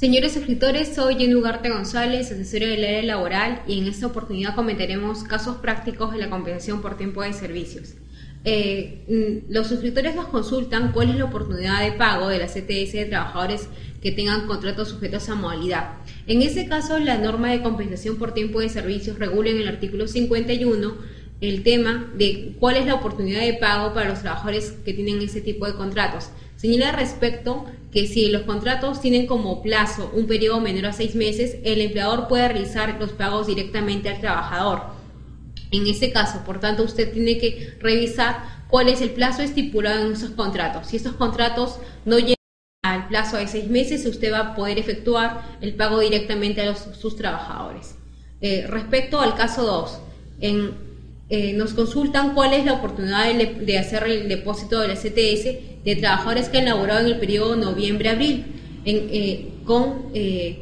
Señores suscriptores, soy Jenny Ugarte González, asesora del área laboral, y en esta oportunidad comentaremos casos prácticos de la compensación por tiempo de servicios. Los suscriptores nos consultan cuál es la oportunidad de pago de la CTS de trabajadores que tengan contratos sujetos a modalidad. En ese caso, la norma de compensación por tiempo de servicios regula en el artículo 51 el tema de cuál es la oportunidad de pago para los trabajadores que tienen ese tipo de contratos. Señala respecto que si los contratos tienen como plazo un periodo menor a 6 meses, el empleador puede realizar los pagos directamente al trabajador. En ese caso, por tanto, usted tiene que revisar cuál es el plazo estipulado en esos contratos. Si estos contratos no llegan al plazo de 6 meses, usted va a poder efectuar el pago directamente a sus trabajadores. Respecto al caso 2, nos consultan cuál es la oportunidad de hacer el depósito de la CTS de trabajadores que han laborado en el periodo noviembre-abril, con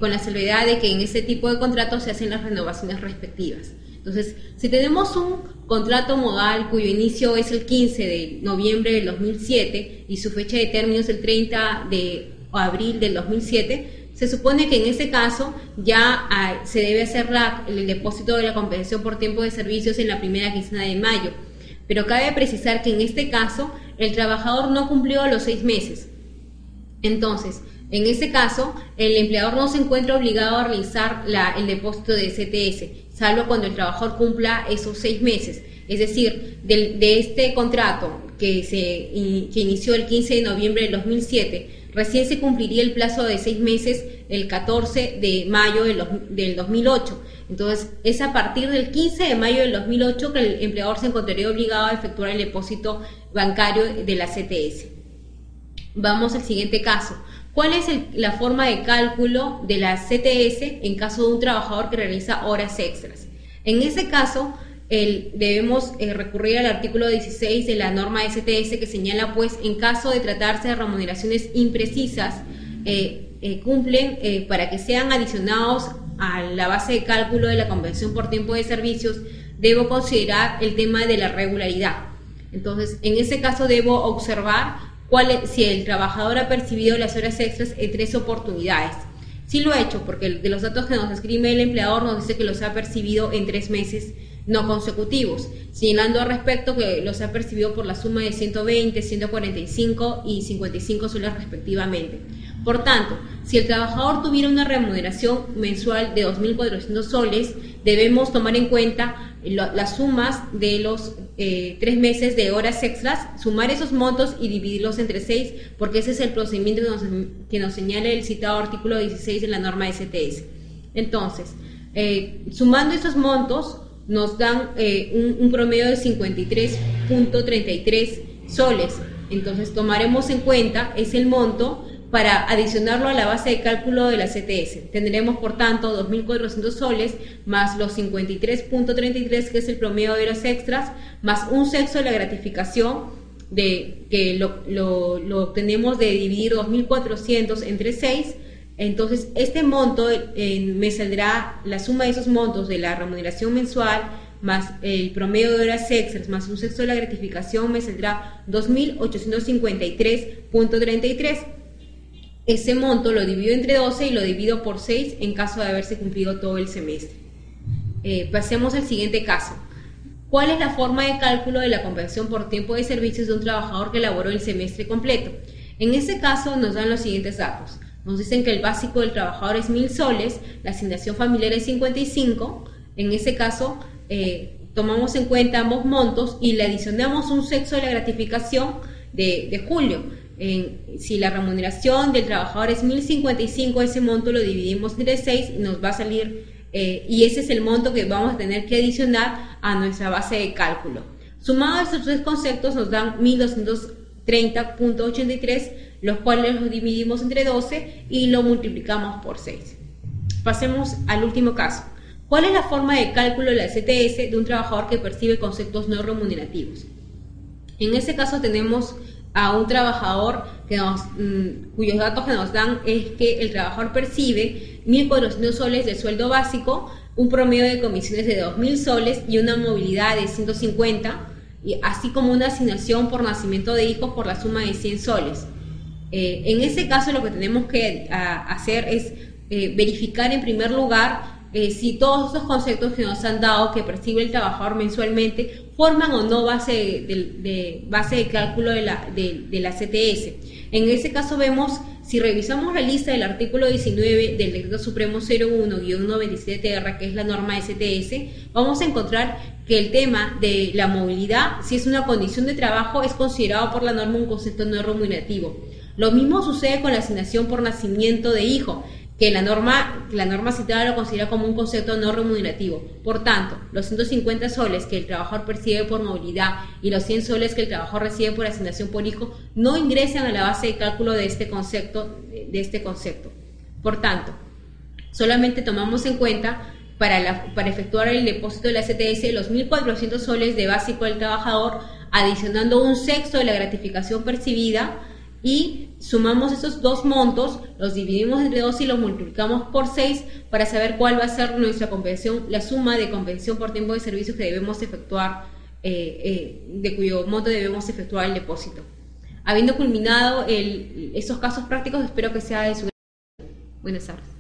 la salvedad de que en este tipo de contratos se hacen las renovaciones respectivas. Entonces, si tenemos un contrato modal cuyo inicio es el 15 de noviembre del 2007 y su fecha de término es el 30 de abril del 2007, se supone que en ese caso ya se debe hacer el depósito de la compensación por tiempo de servicios en la primera quincena de mayo. Pero cabe precisar que en este caso el trabajador no cumplió los 6 meses. Entonces, en ese caso, el empleador no se encuentra obligado a realizar el depósito de CTS, salvo cuando el trabajador cumpla esos 6 meses. Es decir, de este contrato que inició el 15 de noviembre del 2007, recién se cumpliría el plazo de 6 meses el 14 de mayo del 2008. Entonces, es a partir del 15 de mayo del 2008 que el empleador se encontraría obligado a efectuar el depósito bancario de la CTS. Vamos al siguiente caso. ¿Cuál es la forma de cálculo de la CTS en caso de un trabajador que realiza horas extras? En ese caso, debemos recurrir al artículo 16 de la norma de CTS, que señala, pues, en caso de tratarse de remuneraciones imprecisas, cumplen para que sean adicionados a la base de cálculo de la compensación por tiempo de servicios, debo considerar el tema de la regularidad. Entonces, en ese caso debo observar si el trabajador ha percibido las horas extras en 3 oportunidades. Sí lo ha hecho, porque de los datos que nos escribe el empleador nos dice que los ha percibido en 3 meses no consecutivos, señalando al respecto que los ha percibido por la suma de 120, 145 y 55 soles respectivamente. Por tanto, si el trabajador tuviera una remuneración mensual de 2.400 soles, debemos tomar en cuenta las sumas de los 3 meses de horas extras, sumar esos montos y dividirlos entre 6, porque ese es el procedimiento que nos señala el citado artículo 16 de la norma de CTS. Entonces, sumando esos montos, nos dan un promedio de 53.33 soles. Entonces, tomaremos en cuenta ese monto para adicionarlo a la base de cálculo de la CTS. Tendremos, por tanto, 2.400 soles más los 53.33, que es el promedio de horas extras, más un sexto de la gratificación, que lo obtenemos de dividir 2.400 entre 6. Entonces, este monto me saldrá la suma de esos montos de la remuneración mensual más el promedio de horas extras más un sexto de la gratificación, me saldrá 2.853.33. Ese monto lo divido entre 12 y lo divido por 6 en caso de haberse cumplido todo el semestre. Pasemos al siguiente caso. ¿Cuál es la forma de cálculo de la compensación por tiempo de servicios de un trabajador que laboró el semestre completo? En ese caso nos dan los siguientes datos. Nos dicen que el básico del trabajador es 1.000 soles, la asignación familiar es 55. En ese caso, tomamos en cuenta ambos montos y le adicionamos un sexto de la gratificación de julio. Si la remuneración del trabajador es 1.055, ese monto lo dividimos entre 6 y nos va a salir, y ese es el monto que vamos a tener que adicionar a nuestra base de cálculo. Sumados estos 3 conceptos nos dan 1.230.83, los cuales los dividimos entre 12 y lo multiplicamos por 6. Pasemos al último caso. ¿Cuál es la forma de cálculo de la CTS de un trabajador que percibe conceptos no remunerativos? En ese caso tenemos a un trabajador cuyos datos que nos dan es que el trabajador percibe 1.400 soles de sueldo básico, un promedio de comisiones de 2.000 soles y una movilidad de 150, así como una asignación por nacimiento de hijos por la suma de 100 soles. En ese caso lo que tenemos que hacer es verificar en primer lugar si todos esos conceptos que nos han dado, que percibe el trabajador mensualmente, forman o no base de cálculo de la CTS. En ese caso vemos, si revisamos la lista del artículo 19 del Decreto Supremo 01-197-TR, que es la norma de CTS, vamos a encontrar que el tema de la movilidad, si es una condición de trabajo, es considerado por la norma un concepto no remunerativo. Lo mismo sucede con la asignación por nacimiento de hijo, que la norma citada lo considera como un concepto no remunerativo. Por tanto, los 150 soles que el trabajador percibe por movilidad y los 100 soles que el trabajador recibe por asignación por hijo no ingresan a la base de cálculo de este concepto. Por tanto, solamente tomamos en cuenta para efectuar el depósito de la CTS los 1.400 soles de básico del trabajador, adicionando un sexto de la gratificación percibida, y sumamos esos dos montos, los dividimos entre 2 y los multiplicamos por 6 para saber cuál va a ser nuestra compensación, la suma de compensación por tiempo de servicio que debemos efectuar, de cuyo monto debemos efectuar el depósito. Habiendo culminado esos casos prácticos, espero que sea de su... Buenas tardes.